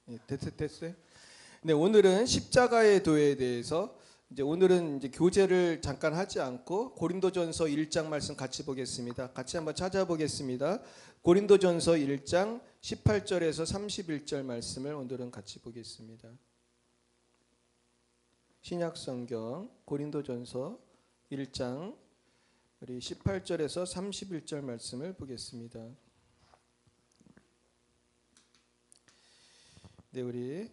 됐어요? 네, 오늘은 십자가의 도에 대해서 오늘은 교재를 잠깐 하지 않고 고린도전서 1장 말씀 같이 보겠습니다. 같이 한번 찾아보겠습니다. 고린도전서 1장 18절에서 31절 말씀을 오늘은 같이 보겠습니다. 신약성경 고린도전서 1장 우리 18절에서 31절 말씀을 보겠습니다. 네, 우리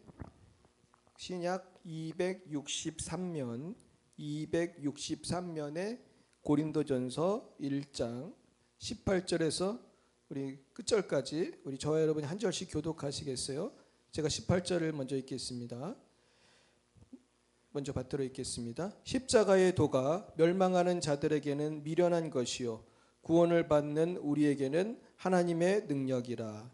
신약 263면에 고린도전서 1장 18절에서 우리 끝절까지 우리 저와 여러분이 한 절씩 교독하시겠어요? 제가 18절을 먼저 읽겠습니다. 먼저 받들어 읽겠습니다. 십자가의 도가 멸망하는 자들에게는 미련한 것이요 구원을 받는 우리에게는 하나님의 능력이라.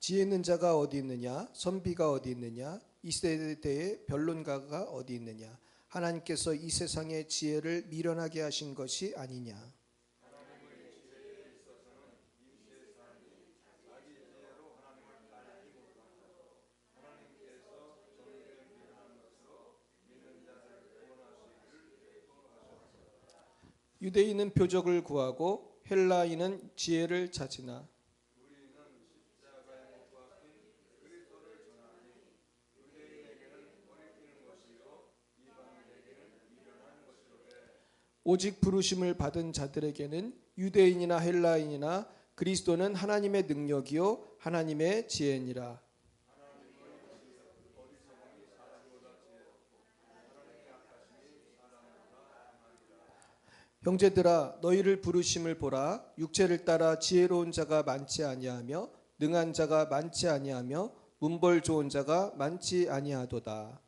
지혜 있는 자가 어디 있느냐? 선비가 어디 있느냐? 이 세대의 변론가가 어디 있느냐? 하나님께서 이 세상의 지혜를 미련하게 하신 것이 아니냐? 유대인은 표적을 구하고 헬라인은 지혜를 찾으나 오직 부르심을 받은 자들에게는 유대인이나 헬라인이나 그리스도는 하나님의 능력이요 하나님의 지혜니라. 형제들아 너희를 부르심을 보라. 육체를 따라 지혜로운 자가 많지 아니하며 능한 자가 많지 아니하며 문벌 좋은 자가 많지 아니하도다.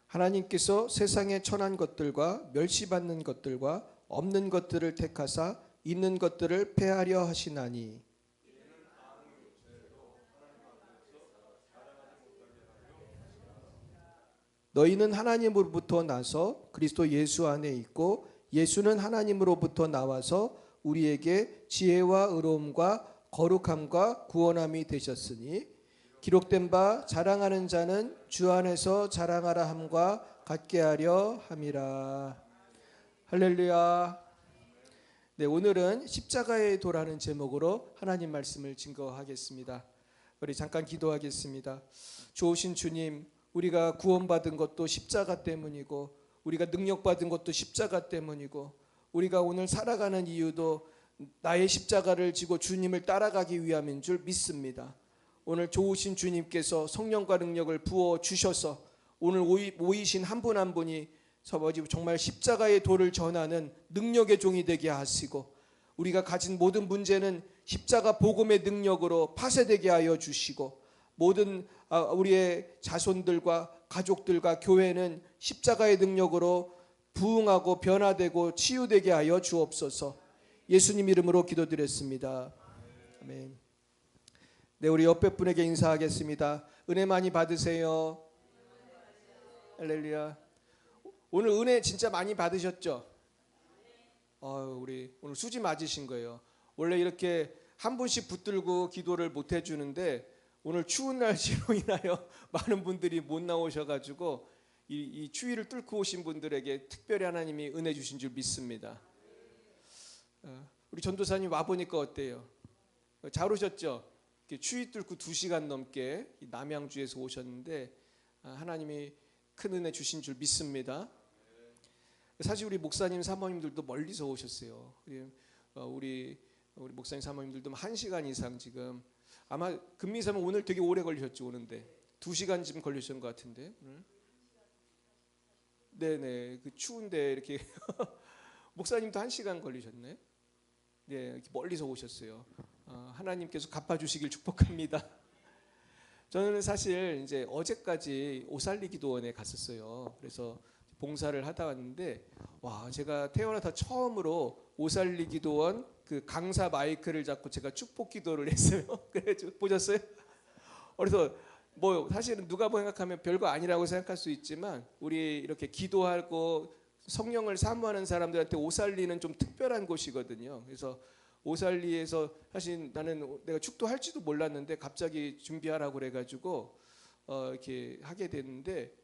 하나님께서 세상에 천한 것들과 멸시받는 것들과 없는 것들을 택하사 있는 것들을 폐하려 하시나니 너희는 하나님으로부터 나서 그리스도 예수 안에 있고 예수는 하나님으로부터 나와서 우리에게 지혜와 의로움과 거룩함과 구원함이 되셨으니 기록된 바 자랑하는 자는 주 안에서 자랑하라 함과 같게 하려 함이라. 할렐루야. 네, 오늘은 십자가의 도라는 제목으로 하나님 말씀을 증거하겠습니다. 우리 잠깐 기도하겠습니다. 좋으신 주님, 우리가 구원받은 것도 십자가 때문이고 우리가 능력받은 것도 십자가 때문이고 우리가 오늘 살아가는 이유도 나의 십자가를 지고 주님을 따라가기 위함인 줄 믿습니다. 오늘 좋으신 주님께서 성령과 능력을 부어 주셔서 오늘 모이신 한 분 한 분이 정말 십자가의 도를 전하는 능력의 종이 되게 하시고 우리가 가진 모든 문제는 십자가 복음의 능력으로 파쇄되게 하여 주시고 모든 우리의 자손들과 가족들과 교회는 십자가의 능력으로 부흥하고 변화되고 치유되게 하여 주옵소서. 예수님 이름으로 기도드렸습니다. 아멘. 네, 우리 옆에 분에게 인사하겠습니다. 은혜 많이 받으세요. 할렐루야. 오늘 은혜 진짜 많이 받으셨죠? 우리 오늘 수지 맞으신 거예요. 원래 이렇게 한 분씩 붙들고 기도를 못 해주는데 오늘 추운 날씨로 인하여 많은 분들이 못 나오셔가지고 이 추위를 뚫고 오신 분들에게 특별히 하나님이 은혜 주신 줄 믿습니다. 우리 전도사님 와보니까 어때요? 잘 오셨죠? 추위 뚫고 2시간 넘게 남양주에서 오셨는데 하나님이 큰 은혜 주신 줄 믿습니다. 사실 우리 목사님 사모님들도 멀리서 오셨어요. 우리 목사님 사모님들도 1시간 이상 지금 아마 금미사면 오늘 되게 오래 걸리셨죠. 오는데 2시간쯤 걸리셨던 것 같은데. 네네, 그 추운데 이렇게 목사님도 1시간 걸리셨네. 네, 이렇게 멀리서 오셨어요. 하나님께서 갚아주시길 축복합니다. 저는 사실 이제 어제까지 오살리 기도원에 갔었어요. 그래서 봉사를 하다 왔는데 와, 제가 태어나서 처음으로 오살리 기도원 그 강사 마이크를 잡고 제가 축복 기도를 했어요. 그래 보셨어요? 그래서 뭐 사실은 누가 생각하면 별거 아니라고 생각할 수 있지만 우리 이렇게 기도하고 성령을 사모하는 사람들한테 오살리는 좀 특별한 곳이거든요. 그래서 오살리에서 사실 나는 내가 축도할지도 몰랐는데 갑자기 준비하라고 그래가지고 이렇게 하게 됐는데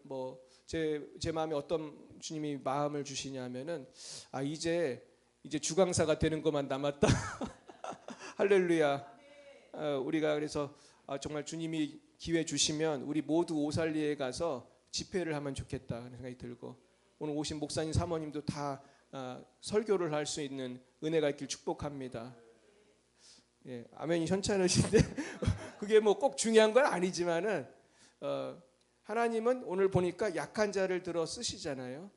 뭐 제 마음에 어떤 주님이 마음을 주시냐면은 이제 주강사가 되는 것만 남았다. 할렐루야. 우리가 그래서 정말 주님이 기회 주시면 우리 모두 오살리에 가서 집회를 하면 좋겠다 하는 생각이 들고 오늘 오신 목사님 사모님도 다 설교를 할 수 있는 은혜가 있길 축복합니다. 예, 아멘이 현찮으신데 그게 뭐 꼭 중요한 건 아니지만은 하나님은 오늘 보니까 약한 자를 들어 쓰시잖아요.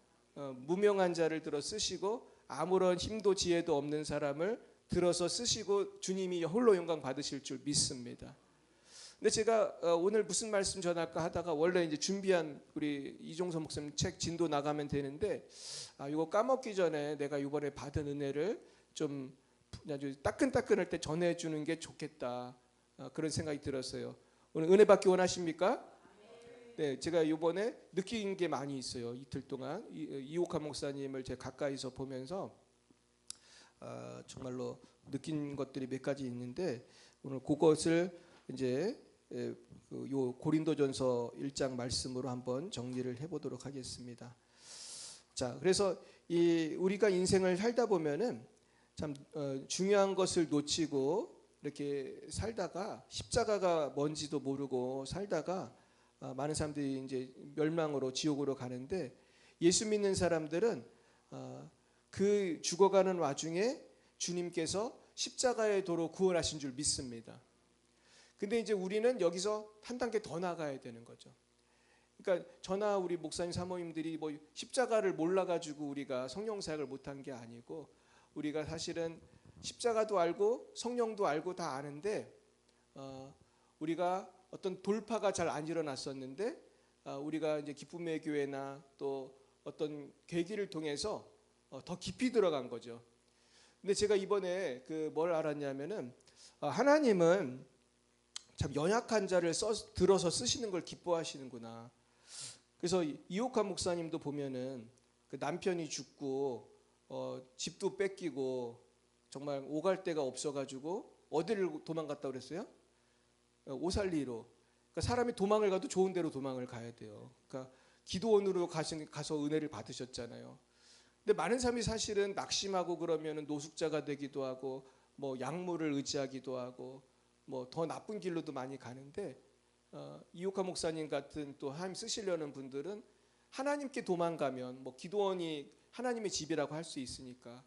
무명한 자를 들어 쓰시고 아무런 힘도 지혜도 없는 사람을 들어서 쓰시고 주님이 홀로 영광 받으실 줄 믿습니다. 근데 제가 오늘 무슨 말씀 전할까 하다가 원래 이제 준비한 우리 이종서 목사님 책 진도 나가면 되는데 이거 까먹기 전에 내가 이번에 받은 은혜를 좀 아주 따끈따끈할 때 전해주는 게 좋겠다 그런 생각이 들었어요. 오늘 은혜 받기 원하십니까? 네, 제가 이번에 느낀 게 많이 있어요. 이틀 동안 이옥한 목사님을 제가 가까이서 보면서 정말로 느낀 것들이 몇 가지 있는데 오늘 그것을 이제 요 고린도전서 1장 말씀으로 한번 정리를 해보도록 하겠습니다. 자, 그래서 우리가 인생을 살다 보면은 참 중요한 것을 놓치고 이렇게 살다가 십자가가 뭔지도 모르고 살다가 많은 사람들이 이제 멸망으로 지옥으로 가는데 예수 믿는 사람들은 그 죽어가는 와중에 주님께서 십자가의 도로 구원하신 줄 믿습니다. 근데 이제 우리는 여기서 한 단계 더 나가야 되는 거죠. 그러니까 저나 우리 목사님 사모님들이 뭐 십자가를 몰라가지고 우리가 성령 사역을 못한 게 아니고 우리가 사실은 십자가도 알고 성령도 알고 다 아는데 우리가 어떤 돌파가 잘 안 일어났었는데 우리가 이제 기쁨의 교회나 또 어떤 계기를 통해서 더 깊이 들어간 거죠. 근데 제가 이번에 뭘 알았냐면은 하나님은 참 연약한 자를 들어서 쓰시는 걸 기뻐하시는구나. 그래서 이옥한 목사님도 보면은 그 남편이 죽고 집도 뺏기고 정말 오갈 데가 없어가지고 어디를 도망갔다 그랬어요? 오살리로. 그러니까 사람이 도망을 가도 좋은 데로 도망을 가야 돼요. 그러니까 기도원으로 가서 은혜를 받으셨잖아요. 근데 많은 사람이 사실은 낙심하고 그러면은 노숙자가 되기도 하고 뭐 약물을 의지하기도 하고 뭐 더 나쁜 길로도 많이 가는데 이옥한 목사님 같은 또 하나님 쓰시려는 분들은 하나님께 도망가면 뭐 기도원이 하나님의 집이라고 할 수 있으니까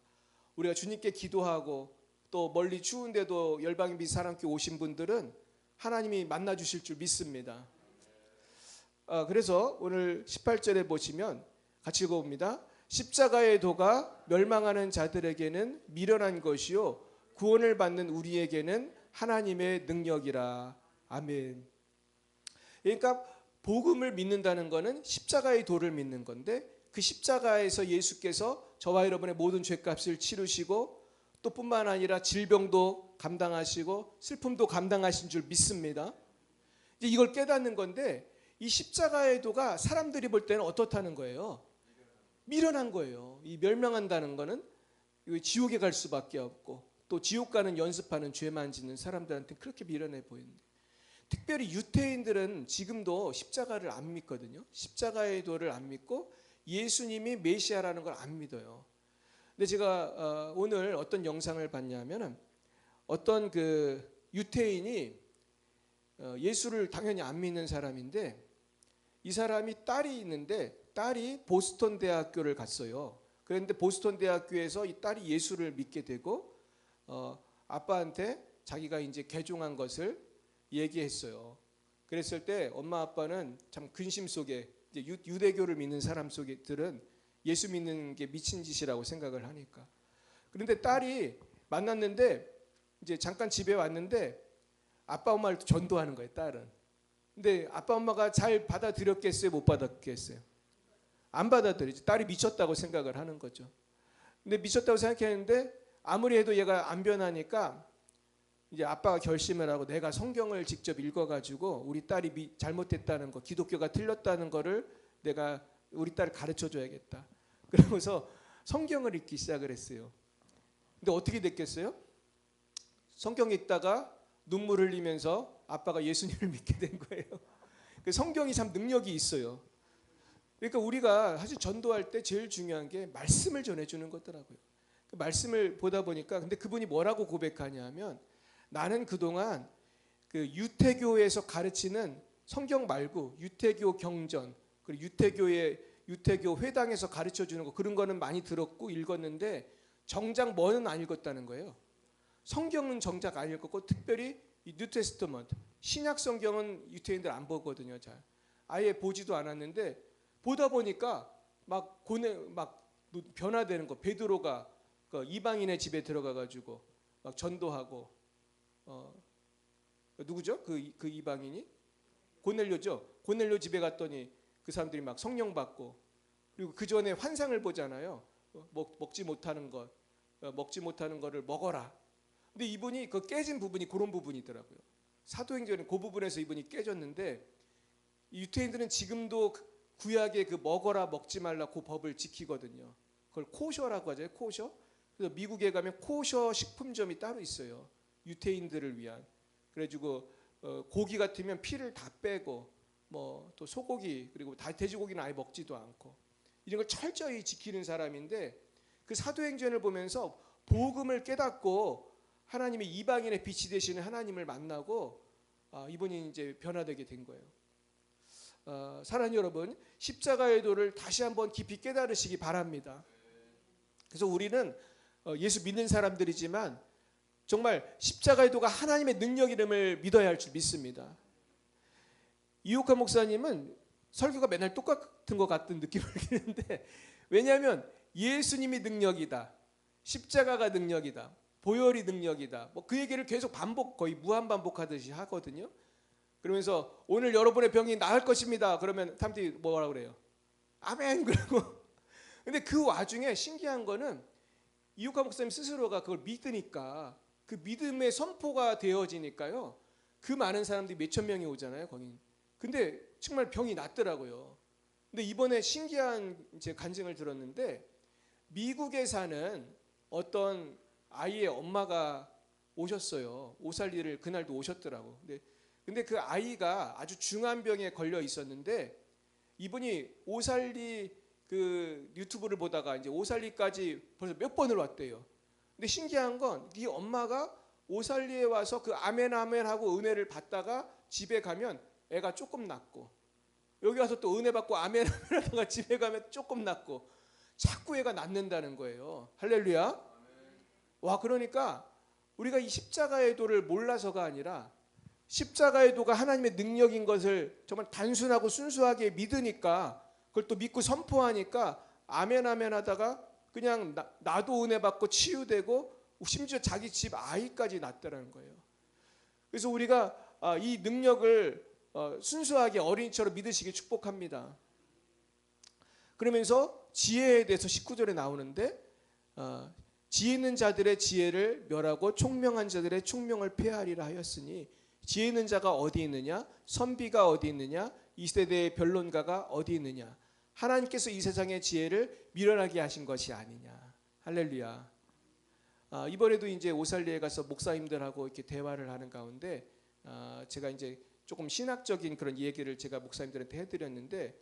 우리가 주님께 기도하고 또 멀리 추운데도 열방의 및 사랑교회 오신 분들은 하나님이 만나 주실 줄 믿습니다. 그래서 오늘 18절에 보시면 같이 읽어봅니다. 십자가의 도가 멸망하는 자들에게는 미련한 것이요 구원을 받는 우리에게는 하나님의 능력이라. 아멘. 그러니까 복음을 믿는다는 것은 십자가의 도를 믿는 건데 그 십자가에서 예수께서 저와 여러분의 모든 죄값을 치르시고 또 뿐만 아니라 질병도 감당하시고 슬픔도 감당하신 줄 믿습니다. 이제 이걸 깨닫는 건데 이 십자가의 도가 사람들이 볼 때는 어떻다는 거예요? 미련한 거예요. 이 멸망한다는 거는 지옥에 갈 수밖에 없고 또 지옥 가는 연습하는 죄만 짓는 사람들한테 그렇게 미련해 보이는데 특별히 유태인들은 지금도 십자가를 안 믿거든요. 십자가의 도를 안 믿고 예수님이 메시아라는 걸 안 믿어요. 근데 제가 오늘 어떤 영상을 봤냐면은 어떤 그 유태인이 예수를 당연히 안 믿는 사람인데 이 사람이 딸이 있는데 딸이 보스턴 대학교를 갔어요. 그런데 보스턴 대학교에서 이 딸이 예수를 믿게 되고 아빠한테 자기가 이제 개종한 것을 얘기했어요. 그랬을 때 엄마 아빠는 참 근심 속에 이제 유대교를 믿는 사람 속에들은 예수 믿는 게 미친 짓이라고 생각을 하니까. 그런데 딸이 만났는데 이제 잠깐 집에 왔는데 아빠 엄마를 전도하는 거예요. 딸은. 근데 아빠 엄마가 잘 받아들였겠어요? 못 받았겠어요? 안 받아들이지. 딸이 미쳤다고 생각을 하는 거죠. 근데 미쳤다고 생각했는데 아무리 해도 얘가 안 변하니까 이제 아빠가 결심을 하고 내가 성경을 직접 읽어가지고 우리 딸이 잘못했다는 거, 기독교가 틀렸다는 거를 내가 우리 딸을 가르쳐 줘야겠다. 그러면서 성경을 읽기 시작을 했어요. 근데 어떻게 됐겠어요? 성경 읽다가 눈물 흘리면서 아빠가 예수님을 믿게 된 거예요. 성경이 참 능력이 있어요. 그러니까 우리가 사실 전도할 때 제일 중요한 게 말씀을 전해주는 거더라고요. 그 말씀을 보다 보니까 근데 그분이 뭐라고 고백하냐 하면 나는 그동안 그 유태교에서 가르치는 성경 말고 유태교 경전 그리고 유태교 회당에서 가르쳐 주는 거 그런 거는 많이 들었고 읽었는데 정작 뭐는 안 읽었다는 거예요. 성경은 정작 안 읽었고 특별히 이 뉴테스트먼트 신약 성경은 유태인들 안 보거든요. 잘 아예 보지도 않았는데 보다 보니까 막 변화되는 거. 베드로가 그 이방인의 집에 들어가 가지고 막 전도하고 누구죠? 그 이방인이 고넬료죠. 고넬료 집에 갔더니 그 사람들이 막 성령 받고 그리고 그 전에 환상을 보잖아요. 먹지 못하는 거를 먹어라. 근데 이분이 그 깨진 부분이 그런 부분이더라고요. 사도행전은 그 부분에서 이분이 깨졌는데 유태인들은 지금도 구약의 그 먹어라 먹지 말라 그 법을 지키거든요. 그걸 코셔라고 하죠. 코셔. 그래서 미국에 가면 코셔 식품점이 따로 있어요. 유태인들을 위한. 그래가지고 고기 같으면 피를 다 빼고 뭐 또 소고기 그리고 돼지고기는 아예 먹지도 않고 이런 걸 철저히 지키는 사람인데 그 사도행전을 보면서 복음을 깨닫고 하나님의 이방인의 빛이 되시는 하나님을 만나고 이분이 이제 변화되게 된 거예요. 사랑하는 여러분, 십자가의 도를 다시 한번 깊이 깨달으시기 바랍니다. 그래서 우리는 예수 믿는 사람들이지만 정말 십자가의 도가 하나님의 능력임을 믿어야 할 줄 믿습니다. 이옥화 목사님은 설교가 맨날 똑같은 것 같은 느낌을 받는데 왜냐하면 예수님이 능력이다, 십자가가 능력이다, 보혈이 능력이다. 뭐 그 얘기를 계속 거의 무한 반복하듯이 하거든요. 그러면서 오늘 여러분의 병이 나을 것입니다. 그러면 사람들이 뭐라고 그래요? 아멘. 그러고 근데 그 와중에 신기한 거는 이옥화 목사님 스스로가 그걸 믿으니까 그 믿음의 선포가 되어지니까요. 그 많은 사람들이 몇천 명이 오잖아요. 거기. 근데 정말 병이 낫더라고요. 근데 이번에 신기한 제 간증을 들었는데 미국에 사는 어떤 아이의 엄마가 오셨어요. 오살리를 그날도 오셨더라고. 근데 그 아이가 아주 중한 병에 걸려 있었는데 이분이 오살리 그 유튜브를 보다가 이제 오살리까지 벌써 몇 번을 왔대요. 근데 신기한 건 이 엄마가 오살리에 와서 그 아멘 아멘 하고 은혜를 받다가 집에 가면 애가 조금 낫고 여기 와서 또 은혜 받고 아멘 아멘 하다가 집에 가면 조금 낫고 자꾸 애가 낫는다는 거예요. 할렐루야. 와, 그러니까 우리가 이 십자가의 도를 몰라서가 아니라 십자가의 도가 하나님의 능력인 것을 정말 단순하고 순수하게 믿으니까 그걸 또 믿고 선포하니까 아멘 아멘 하다가 그냥 나도 은혜 받고 치유되고 심지어 자기 집 아이까지 낫더라는 거예요. 그래서 우리가 이 능력을 순수하게 어린이처럼 믿으시길 축복합니다. 그러면서 지혜에 대해서 19절에 나오는데 지혜 있는 자들의 지혜를 멸하고 총명한 자들의 총명을 폐하리라 하였으니 지혜 있는 자가 어디 있느냐? 선비가 어디 있느냐? 이 세대의 변론가가 어디 있느냐? 하나님께서 이 세상의 지혜를 미련하게 하신 것이 아니냐. 할렐루야. 이번에도 이제 오살리에 가서 목사님들하고 이렇게 대화를 하는 가운데 제가 이제 조금 신학적인 그런 얘기를 제가 목사님들한테 해드렸는데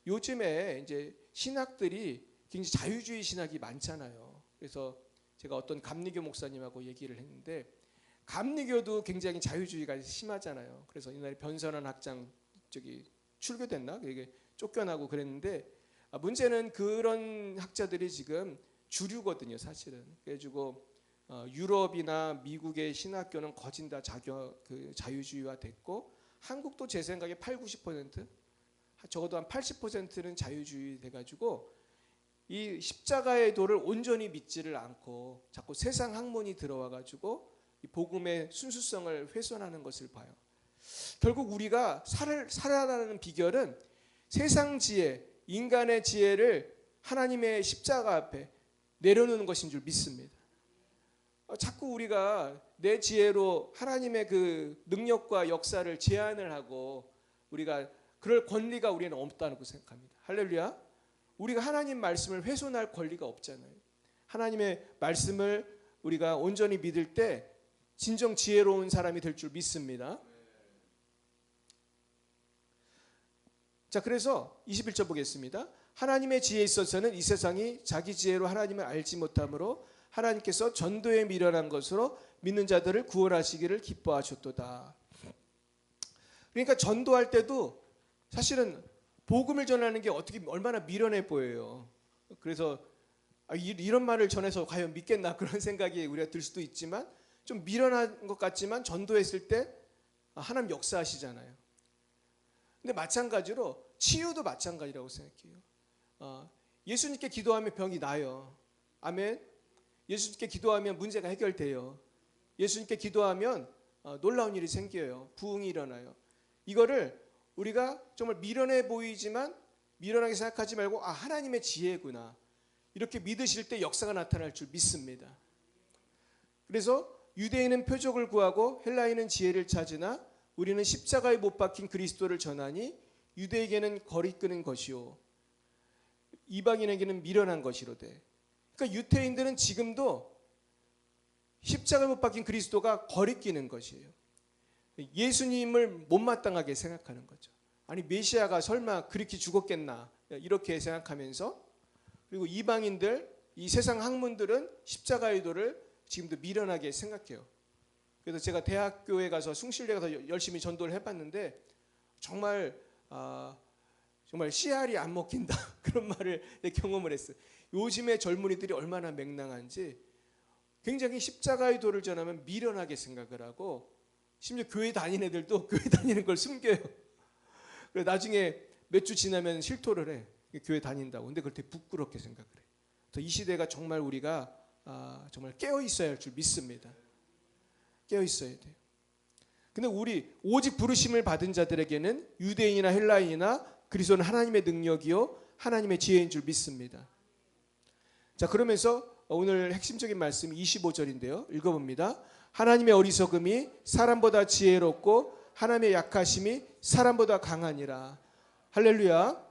요즘에 이제 신학들이 굉장히 자유주의 신학이 많잖아요. 그래서 제가 어떤 감리교 목사님하고 얘기를 했는데 감리교도 굉장히 자유주의가 심하잖아요. 그래서 옛날에 변선한 학장 출교됐나? 이게 쫓겨나고 그랬는데 문제는 그런 학자들이 지금 주류거든요, 사실은. 그래가지고 유럽이나 미국의 신학교는 거진 다 자유주의화 됐고 한국도 제 생각에 80-90% 적어도 한 80%는 자유주의 돼가지고 이 십자가의 도를 온전히 믿지를 않고 자꾸 세상 학문이 들어와가지고 이 복음의 순수성을 훼손하는 것을 봐요. 결국 우리가 살아가는 비결은 세상 지혜, 인간의 지혜를 하나님의 십자가 앞에 내려놓는 것인 줄 믿습니다. 자꾸 우리가 내 지혜로 하나님의 그 능력과 역사를 제한을 하고 우리가 그럴 권리가 우리는 없다고 생각합니다. 할렐루야. 우리가 하나님 말씀을 훼손할 권리가 없잖아요. 하나님의 말씀을 우리가 온전히 믿을 때 진정 지혜로운 사람이 될 줄 믿습니다. 자, 그래서 21절 보겠습니다. 하나님의 지혜에 있어서는 이 세상이 자기 지혜로 하나님을 알지 못하므로 하나님께서 전도에 미련한 것으로 믿는 자들을 구원하시기를 기뻐하셨도다. 그러니까 전도할 때도 사실은 복음을 전하는 게 어떻게 얼마나 미련해 보여요. 그래서 이런 말을 전해서 과연 믿겠나 그런 생각이 우리가 들 수도 있지만 좀 미련한 것 같지만 전도했을 때 하나님 역사하시잖아요. 근데 마찬가지로 치유도 마찬가지라고 생각해요. 예수님께 기도하면 병이 나요. 아멘. 예수님께 기도하면 문제가 해결돼요. 예수님께 기도하면 놀라운 일이 생겨요. 부흥이 일어나요. 이거를 우리가 정말 미련해 보이지만 미련하게 생각하지 말고 하나님의 지혜구나. 이렇게 믿으실 때 역사가 나타날 줄 믿습니다. 그래서 유대인은 표적을 구하고 헬라인은 지혜를 찾으나 우리는 십자가에 못 박힌 그리스도를 전하니 유대에게는 거리끄는 것이요 이방인에게는 미련한 것이로되. 그러니까 유대인들은 지금도 십자가에 못 박힌 그리스도가 거리끼는 것이에요. 예수님을 못마땅하게 생각하는 거죠. 아니 메시아가 설마 그렇게 죽었겠나 이렇게 생각하면서, 그리고 이방인들, 이 세상 학문들은 십자가의 도를 지금도 미련하게 생각해요. 그래서 제가 대학교에 가서 숭실대 가서 열심히 전도를 해봤는데 정말 씨알이 안 먹힌다 그런 말을 경험을 했어요. 요즘의 젊은이들이 얼마나 맹랑한지 굉장히 십자가의 도를 전하면 미련하게 생각을 하고 심지어 교회 다니는 애들도 교회 다니는 걸 숨겨요. 그래서 나중에 몇 주 지나면 실토를 해. 교회 다닌다고. 근데 그걸 되게 부끄럽게 생각을 해. 그래서 이 시대가 정말 우리가 정말 깨어 있어야 할 줄 믿습니다. 깨어 있어야 돼요. 근데 우리 오직 부르심을 받은 자들에게는 유대인이나 헬라인이나 그리스도는 하나님의 능력이요 하나님의 지혜인 줄 믿습니다. 자, 그러면서 오늘 핵심적인 말씀 25절인데요. 읽어봅니다. 하나님의 어리석음이 사람보다 지혜롭고 하나님의 약하심이 사람보다 강하니라. 할렐루야.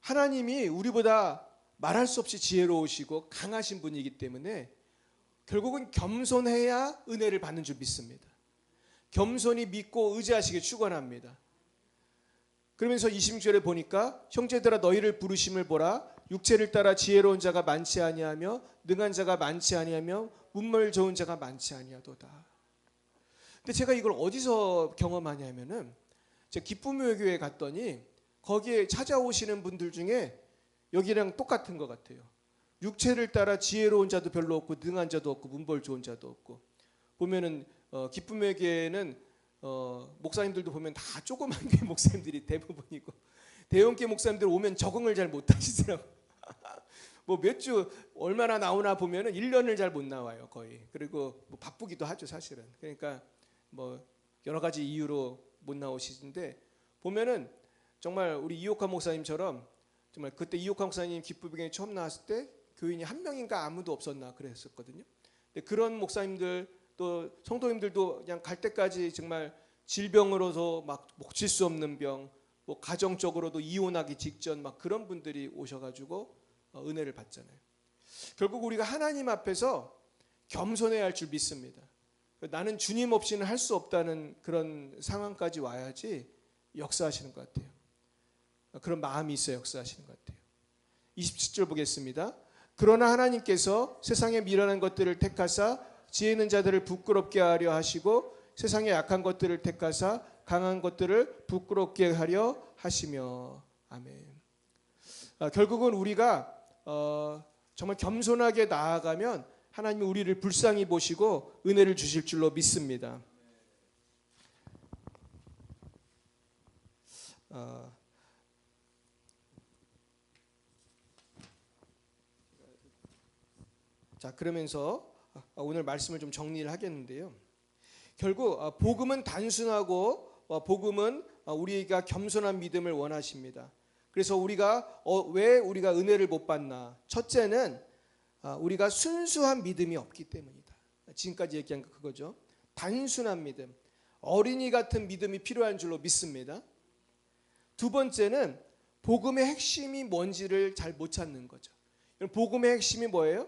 하나님이 우리보다 말할 수 없이 지혜로우시고 강하신 분이기 때문에 결국은 겸손해야 은혜를 받는 줄 믿습니다. 겸손히 믿고 의지하시길 축원합니다. 그러면서 26절에 보니까 형제들아 너희를 부르심을 보라. 육체를 따라 지혜로운 자가 많지 아니하며 능한 자가 많지 아니하며 문물 좋은 자가 많지 아니하도다. 근데 제가 이걸 어디서 경험하냐면은 제가 기쁨의 교회에 갔더니 거기에 찾아오시는 분들 중에 여기랑 똑같은 것 같아요. 육체를 따라 지혜로운 자도 별로 없고 능한 자도 없고 문벌 좋은 자도 없고, 보면은 기쁨의 교회는 목사님들도 보면 다 조그만 교회 목사님들이 대부분이고 대형교회 목사님들 오면 적응을 잘 못하시더라고요. 뭐 몇 주 얼마나 나오나 보면은 1년을 잘 못 나와요 거의. 그리고 뭐 바쁘기도 하죠 사실은. 그러니까 뭐 여러 가지 이유로 못 나오시는데 보면은 정말 우리 이옥환 목사님처럼 정말 그때 이옥환 목사님 기쁨의 처음 나왔을 때 교인이 한 명인가 아무도 없었나 그랬었거든요. 근데 그런 목사님들 또 성도님들도 그냥 갈 때까지 정말 질병으로서 막 고칠 수 없는 병, 뭐 가정적으로도 이혼하기 직전 막 그런 분들이 오셔가지고 은혜를 받잖아요. 결국 우리가 하나님 앞에서 겸손해야 할 줄 믿습니다. 나는 주님 없이는 할 수 없다는 그런 상황까지 와야지 역사하시는 것 같아요. 그런 마음이 있어야 역사하시는 것 같아요. 27절 보겠습니다. 그러나 하나님께서 세상에 미련한 것들을 택하사 지혜 있는 자들을 부끄럽게 하려 하시고 세상에 약한 것들을 택하사 강한 것들을 부끄럽게 하려 하시며. 아멘. 결국은 우리가 정말 겸손하게 나아가면 하나님이 우리를 불쌍히 보시고 은혜를 주실 줄로 믿습니다. 자, 그러면서 오늘 말씀을 좀 정리를 하겠는데요. 결국 복음은 단순하고 복음은 우리가 겸손한 믿음을 원하십니다. 그래서 우리가 왜 우리가 은혜를 못 받나? 첫째는 우리가 순수한 믿음이 없기 때문이다. 지금까지 얘기한 거 그거죠. 단순한 믿음, 어린이 같은 믿음이 필요한 줄로 믿습니다. 두 번째는 복음의 핵심이 뭔지를 잘 못 찾는 거죠. 복음의 핵심이 뭐예요?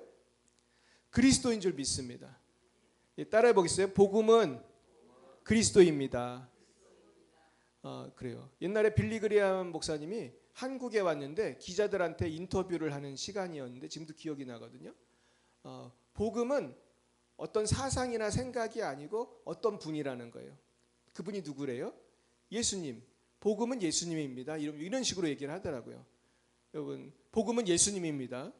그리스도인 줄 믿습니다. 따라해 보겠어요? 복음은 그리스도입니다. 그래요. 옛날에 빌리 그레이엄 목사님이 한국에 왔는데 기자들한테 인터뷰를 하는 시간이었는데 지금도 기억이 나거든요. 복음은 어떤 사상이나 생각이 아니고 어떤 분이라는 거예요. 그분이 누구래요? 예수님. 복음은 예수님입니다. 이런 식으로 얘기를 하더라고요. 여러분, 복음은 예수님입니다.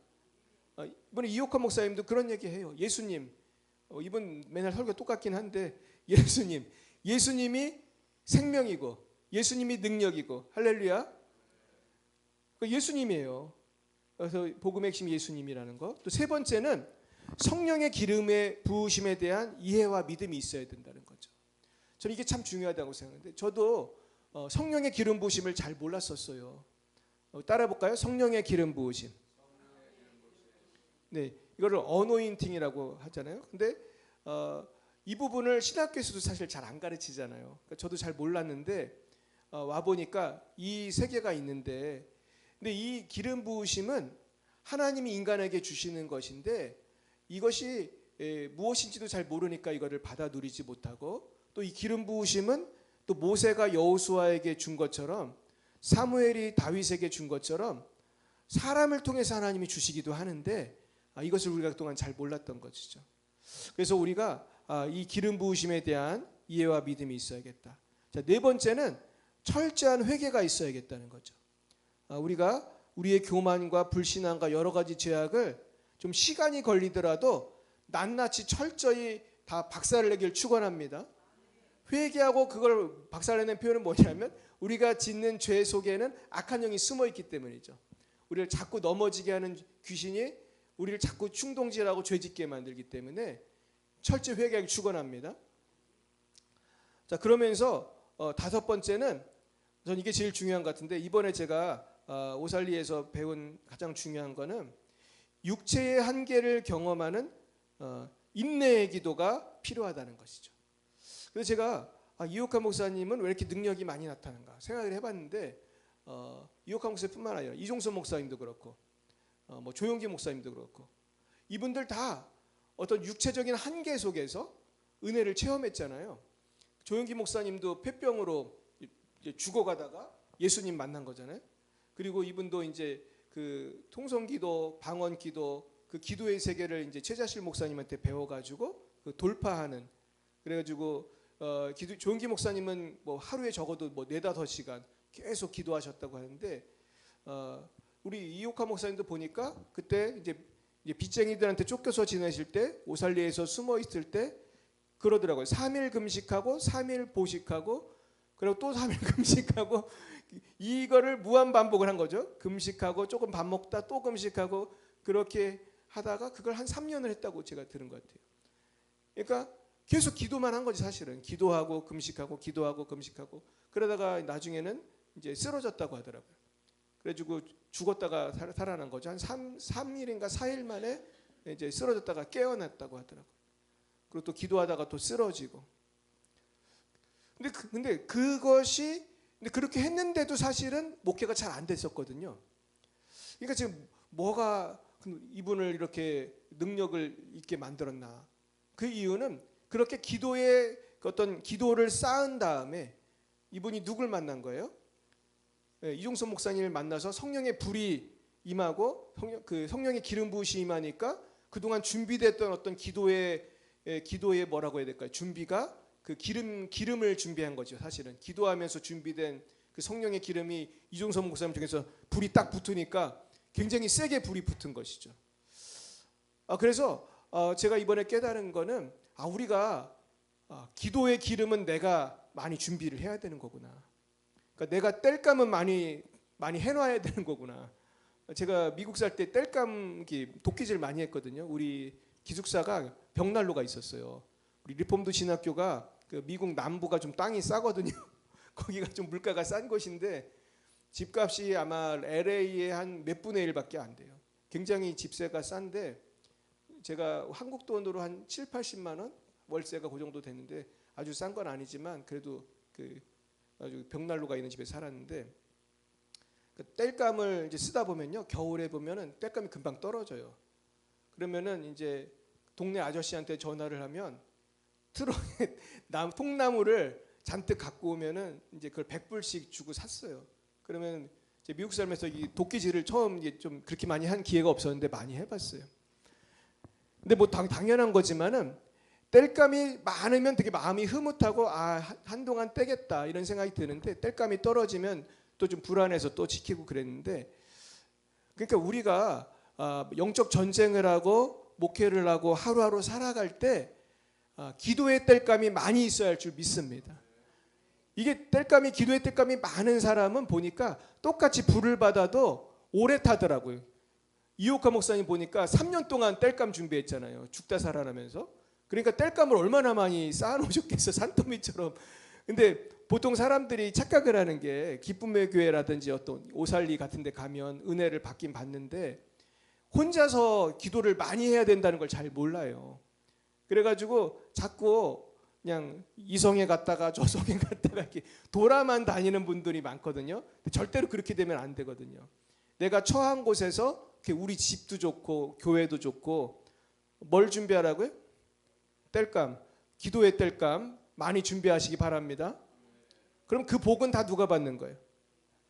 이번에 이옥환 목사님도 그런 얘기해요. 예수님. 이분 맨날 설교 똑같긴 한데 예수님이 생명이고 예수님이 능력이고 할렐루야. 예수님이에요. 그래서 복음의 핵심 예수님이라는 거. 또 세 번째는 성령의 기름의 부으심에 대한 이해와 믿음이 있어야 된다는 거죠. 저는 이게 참 중요하다고 생각하는데 저도 성령의 기름 부으심을 잘 몰랐었어요. 따라해 볼까요? 성령의 기름 부으심. 네, 이거를 어노인팅이라고 하잖아요. 근데 이 부분을 신학교에서도 사실 잘 안 가르치잖아요. 그러니까 저도 잘 몰랐는데 와 보니까 이 세 개가 있는데, 근데 이 기름 부으심은 하나님이 인간에게 주시는 것인데 이것이 무엇인지도 잘 모르니까 이거를 받아 누리지 못하고, 또 이 기름 부으심은 또 모세가 여호수아에게 준 것처럼 사무엘이 다윗에게 준 것처럼 사람을 통해서 하나님이 주시기도 하는데 이것을 우리가 그동안 잘 몰랐던 것이죠. 그래서 우리가 이 기름 부으심에 대한 이해와 믿음이 있어야겠다. 자, 네 번째는 철저한 회개가 있어야겠다는 거죠. 우리가 우리의 교만과 불신앙과 여러 가지 죄악을 좀 시간이 걸리더라도 낱낱이 철저히 다 박살을 내기를 축원합니다. 회개하고 그걸 박살내는 표현은 뭐냐면 우리가 짓는 죄 속에는 악한 영이 숨어 있기 때문이죠. 우리를 자꾸 넘어지게 하는 귀신이 우리를 자꾸 충동질하고 죄짓게 만들기 때문에 철저히 회개하기 축원합니다. 자, 그러면서 다섯 번째는 전 이게 제일 중요한 것 같은데, 이번에 제가 오살리에서 배운 가장 중요한 거는 육체의 한계를 경험하는 인내의 기도가 필요하다는 것이죠. 그래서 제가 이옥환 목사님은 왜 이렇게 능력이 많이 나타나는가 생각을 해봤는데 이옥환 목사뿐만 아니라 이종선 목사님도 그렇고 뭐 조용기 목사님도 그렇고 이분들 다 어떤 육체적인 한계 속에서 은혜를 체험했잖아요. 조용기 목사님도 폐병으로 죽어가다가 예수님 만난 거잖아요. 그리고 이분도 이제 그 통성기도, 방언기도, 그 기도의 세계를 이제 최자실 목사님한테 배워가지고 그 돌파하는, 그래가지고 조용기 목사님은 뭐 하루에 적어도 뭐 4-5시간 계속 기도하셨다고 하는데 우리 이옥화 목사님도 보니까 그때 이제 빚쟁이들한테 쫓겨서 지내실 때 오살리에서 숨어 있을 때 그러더라고요. 3일 금식하고 3일 보식하고 그리고 또 3일 금식하고 이거를 무한 반복을 한 거죠. 금식하고 조금 밥 먹다 또 금식하고 그렇게 하다가 그걸 한 3년을 했다고 제가 들은 것 같아요. 그러니까 계속 기도만 한 거지 사실은. 기도하고 금식하고 기도하고 금식하고 그러다가 나중에는 이제 쓰러졌다고 하더라고요. 그래가지고 죽었다가 살아난 거죠. 한 3일인가 4일 만에 이제 쓰러졌다가 깨어났다고 하더라고요. 그리고 또 기도하다가 또 쓰러지고. 근데 그렇게 했는데도 사실은 목회가 잘 안 됐었거든요. 그러니까 지금 뭐가 이분을 이렇게 능력을 있게 만들었나? 그 이유는 그렇게 기도의 어떤 기도를 쌓은 다음에 이분이 누굴 만난 거예요? 이종선 목사님을 만나서 성령의 불이 임하고 성령의 기름 부으심이 임하니까 그동안 준비됐던 어떤 기도의 뭐라고 해야 될까요? 준비가 그 기름을 준비한 거죠. 사실은 기도하면서 준비된 그 성령의 기름이 이종선 목사님 중에서 불이 딱 붙으니까 굉장히 세게 불이 붙은 것이죠. 그래서 제가 이번에 깨달은 거는 우리가 기도의 기름은 내가 많이 준비를 해야 되는 거구나. 그러니까 내가 땔감은 많이 해놔야 되는 거구나. 제가 미국 살 때 땔감 도끼질 많이 했거든요. 우리 기숙사가 벽난로가 있었어요. 우리 리폼드 신학교가 그 미국 남부가 좀 땅이 싸거든요. 거기가 좀 물가가 싼 곳인데 집값이 아마 LA의 한 몇 분의 1밖에 안 돼요. 굉장히 집세가 싼데 제가 한국 돈으로 한 7, 80만 원 월세가 그 정도 되는데 아주 싼 건 아니지만 그래도 그 아주 벽난로가 있는 집에 살았는데 그 땔감을 이제 쓰다 보면요, 겨울에 보면은 땔감이 금방 떨어져요. 그러면은 이제 동네 아저씨한테 전화를 하면 트럭에 통나무를 잔뜩 갖고 오면은 이제 그걸 100불씩 주고 샀어요. 그러면 이제 미국 살면서 이 도끼질을 처음 이제 좀 그렇게 많이 한 기회가 없었는데 많이 해봤어요. 근데 뭐 당연한 거지만은 땔감이 많으면 되게 마음이 흐뭇하고 한동안 떼겠다 이런 생각이 드는데 땔감이 떨어지면 또 좀 불안해서 또 지키고 그랬는데, 그러니까 우리가 영적 전쟁을 하고 목회를 하고 하루하루 살아갈 때 기도의 땔감이 많이 있어야 할 줄 믿습니다. 이게 땔감이 기도의 땔감이 많은 사람은 보니까 똑같이 불을 받아도 오래 타더라고요. 이옥화 목사님 보니까 3년 동안 땔감 준비했잖아요. 죽다 살아나면서. 그러니까 땔감을 얼마나 많이 쌓아놓으셨겠어, 산더미처럼. 근데 보통 사람들이 착각을 하는 게 기쁨의 교회라든지 어떤 오살리 같은 데 가면 은혜를 받긴 받는데 혼자서 기도를 많이 해야 된다는 걸 잘 몰라요. 그래가지고 자꾸 그냥 이 성에 갔다가 저 성에 갔다가 이렇게 돌아만 다니는 분들이 많거든요. 절대로 그렇게 되면 안 되거든요. 내가 처한 곳에서 우리 집도 좋고 교회도 좋고 뭘 준비하라고요? 땔감, 기도의 땔감 많이 준비하시기 바랍니다. 그럼 그 복은 다 누가 받는 거예요?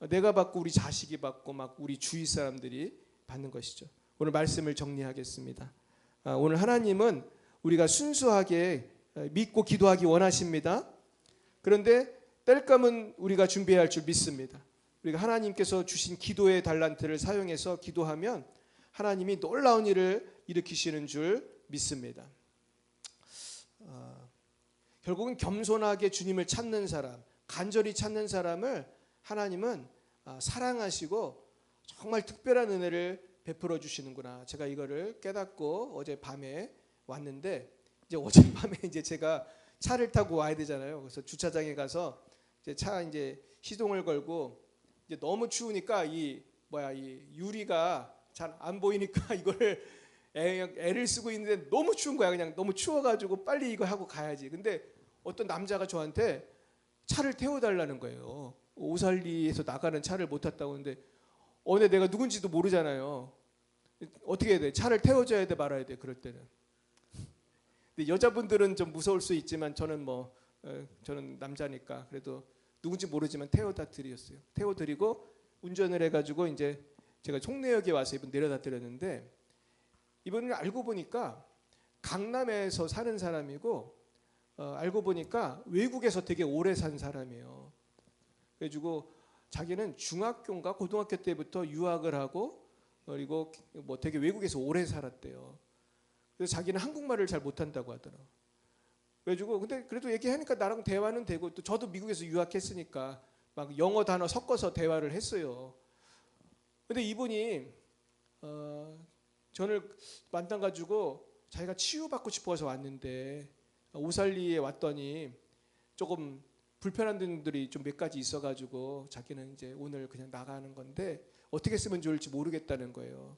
내가 받고 우리 자식이 받고 막 우리 주위 사람들이 받는 것이죠. 오늘 말씀을 정리하겠습니다. 오늘 하나님은 우리가 순수하게 믿고 기도하기 원하십니다. 그런데 땔감은 우리가 준비해야 할 줄 믿습니다. 우리가 하나님께서 주신 기도의 달란트를 사용해서 기도하면 하나님이 놀라운 일을 일으키시는 줄 믿습니다. 결국은 겸손하게 주님을 찾는 사람, 간절히 찾는 사람을 하나님은 사랑하시고 정말 특별한 은혜를 베풀어 주시는구나. 제가 이거를 깨닫고 어젯밤에 왔는데, 이제 어젯밤에 이제 제가 차를 타고 와야 되잖아요. 그래서 주차장에 가서 이제 차 이제 시동을 걸고 이제 너무 추우니까 이 유리가 잘 안 보이니까 이거를 애를 쓰고 있는데 너무 추운 거야. 그냥 너무 추워가지고 빨리 이거 하고 가야지. 근데 어떤 남자가 저한테 차를 태워달라는 거예요. 오살리에서 나가는 차를 못 탔다고 하는데 근데 내가 누군지도 모르잖아요. 어떻게 해야 돼? 차를 태워줘야 돼, 말아야 돼? 그럴 때는. 근데 여자분들은 좀 무서울 수 있지만 저는 저는 남자니까 그래도 누군지 모르지만 태워다 드렸어요. 태워드리고 운전을 해가지고 이제 제가 송내역에 와서 이분 내려다 드렸는데, 이분을 알고 보니까 강남에서 사는 사람이고 알고 보니까 외국에서 되게 오래 산 사람이에요. 그래가지고 자기는 중학교인가 고등학교 때부터 유학을 하고 그리고 뭐 되게 외국에서 오래 살았대요. 그래서 자기는 한국말을 잘 못한다고 하더라고요. 그래가지고 근데 그래도 얘기하니까 나랑 대화는 되고, 또 저도 미국에서 유학했으니까 막 영어 단어 섞어서 대화를 했어요. 근데 이분이 저를 만나가지고 자기가 치유받고 싶어서 왔는데 오살리에 왔더니 조금 불편한 점들이 좀 몇 가지 있어가지고 자기는 이제 오늘 그냥 나가는 건데 어떻게 쓰면 좋을지 모르겠다는 거예요.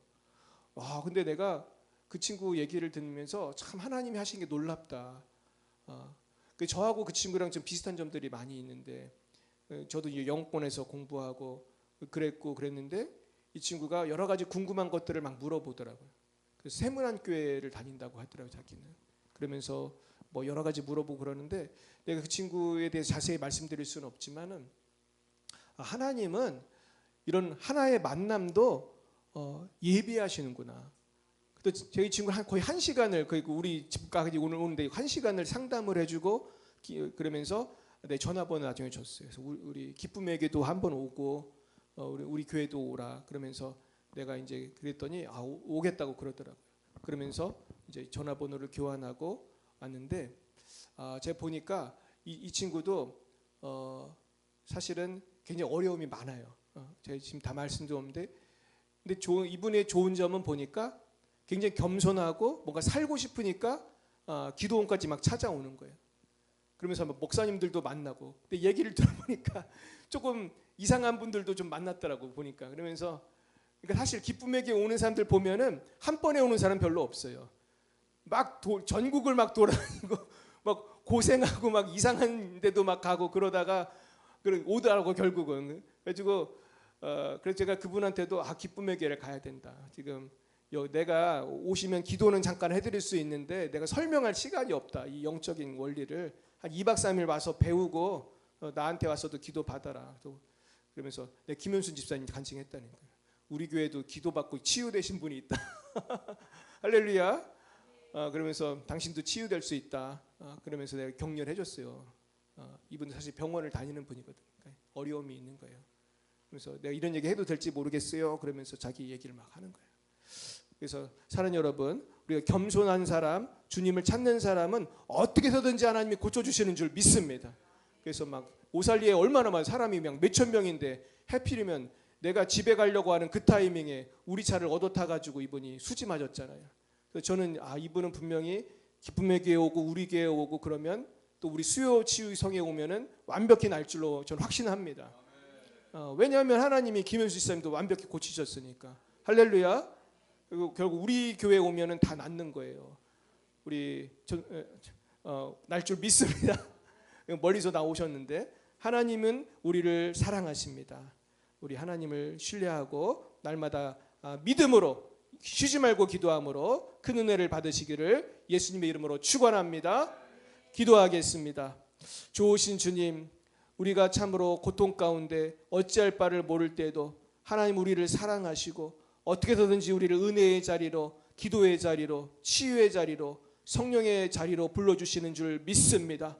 근데 내가 그 친구 얘기를 들으면서 참 하나님이 하신 게 놀랍다. 저하고 그 친구랑 좀 비슷한 점들이 많이 있는데, 저도 이제 영어권에서 공부하고 그랬는데 이 친구가 여러 가지 궁금한 것들을 막 물어보더라고요. 그래서 세문안교회를 다닌다고 하더라고요, 자기는. 그러면서 뭐 여러 가지 물어보고 그러는데 내가 그 친구에 대해서 자세히 말씀드릴 수는 없지만은 하나님은 이런 하나의 만남도 예비하시는구나. 또 저희 친구는 거의 1시간을 우리 집까지 오늘 오는데 1시간을 상담을 해주고 그러면서 내 전화번호 나중에 줬어요. 그래서 우리 기쁨에게도 한번 오고 우리 교회도 오라 그러면서 내가 이제 그랬더니 오겠다고 그러더라고요. 그러면서 이제 전화번호를 교환하고 왔는데 제가 보니까 이 친구도 사실은 굉장히 어려움이 많아요. 제가 지금 다 말씀드렸는데, 근데 이분의 좋은 점은 보니까 굉장히 겸손하고 뭔가 살고 싶으니까 기도원까지 막 찾아오는 거예요. 그러면서 목사님들도 만나고. 근데 얘기를 들어보니까 조금 이상한 분들도 좀 만났더라고 보니까. 그러면서 그러니까 사실 기쁨의 교회 오는 사람들 보면은 한 번에 오는 사람 별로 없어요. 막 전국을 막 돌아다니고 막 고생하고 막 이상한 데도 막 가고 그러다가 오더라고 결국은. 그래가지고 그래서 제가 그분한테도 기쁨의 교회를 가야 된다. 지금 내가 오시면 기도는 잠깐 해드릴 수 있는데 내가 설명할 시간이 없다. 이 영적인 원리를 한 2박 3일 와서 배우고 나한테 와서도 기도 받아라. 그러면서 내가 김현순 집사님 간증했다는 거예요. 우리 교회도 기도받고 치유되신 분이 있다. 할렐루야. 그러면서 당신도 치유될 수 있다. 그러면서 내가 격려를 해줬어요. 이분은 사실 병원을 다니는 분이거든. 그러니까 어려움이 있는 거예요. 그래서 내가 이런 얘기 해도 될지 모르겠어요. 그러면서 자기 얘기를 막 하는 거예요. 그래서 사랑하는 여러분, 우리가 겸손한 사람, 주님을 찾는 사람은 어떻게 해서든지 하나님이 고쳐주시는 줄 믿습니다. 그래서 막 오살리에 얼마나 많은 사람이 막 몇천 명인데 해필이면 내가 집에 가려고 하는 그 타이밍에 우리 차를 얻어 타가지고 이분이 수지 맞았잖아요. 그래서 저는 이분은 분명히 기쁨의 교회 오고 우리 교회 오고 그러면 또 우리 수요 치유 성에 오면은 완벽히 날 줄로 저는 확신합니다. 왜냐하면 하나님이 김현수 집사님도 완벽히 고치셨으니까. 할렐루야. 그리고 결국 우리 교회 오면은 다 낫는 거예요. 우리 날 줄 믿습니다. 멀리서 나오셨는데 하나님은 우리를 사랑하십니다. 우리 하나님을 신뢰하고 날마다 믿음으로 쉬지 말고 기도함으로 큰 은혜를 받으시기를 예수님의 이름으로 축원합니다. 기도하겠습니다. 좋으신 주님, 우리가 참으로 고통 가운데 어찌할 바를 모를 때에도 하나님 우리를 사랑하시고 어떻게 해서든지 우리를 은혜의 자리로, 기도의 자리로, 치유의 자리로, 성령의 자리로 불러주시는 줄 믿습니다.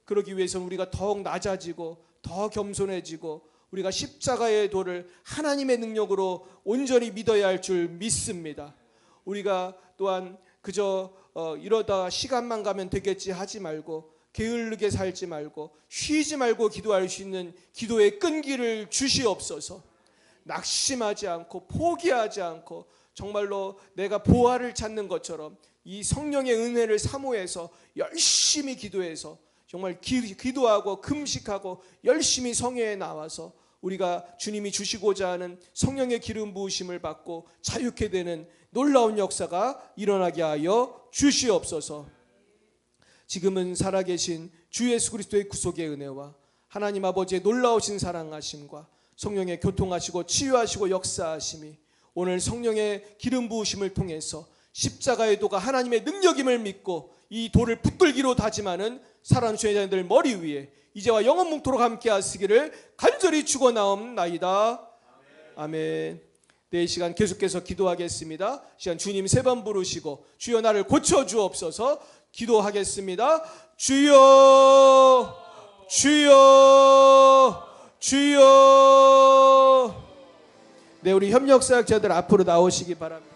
그러기 위해서는 우리가 더욱 낮아지고 더 겸손해지고 우리가 십자가의 도를 하나님의 능력으로 온전히 믿어야 할 줄 믿습니다. 우리가 또한 그저 이러다 시간만 가면 되겠지 하지 말고 게을르게 살지 말고 쉬지 말고 기도할 수 있는 기도의 끈기를 주시옵소서. 낙심하지 않고 포기하지 않고 정말로 내가 보화를 찾는 것처럼 이 성령의 은혜를 사모해서 열심히 기도해서 정말 기도하고 금식하고 열심히 성회에 나와서 우리가 주님이 주시고자 하는 성령의 기름 부으심을 받고 자유케 되는 놀라운 역사가 일어나게 하여 주시옵소서. 지금은 살아계신 주 예수 그리스도의 구속의 은혜와 하나님 아버지의 놀라우신 사랑하심과 성령의 교통하시고 치유하시고 역사하심이 오늘 성령의 기름 부으심을 통해서 십자가의 도가 하나님의 능력임을 믿고 이 돌을 붙들기로 다짐하는 사랑하는 죄인들 머리 위에 이제와 영원 뭉토록 함께 하시기를 간절히 축원하옵나이다. 아멘. 네, 이 시간 계속해서 기도하겠습니다. 시간 주님 3번 부르시고 주여 나를 고쳐 주옵소서 기도하겠습니다. 주여 주여 주여. 네, 우리 협력사역자들 앞으로 나오시기 바랍니다.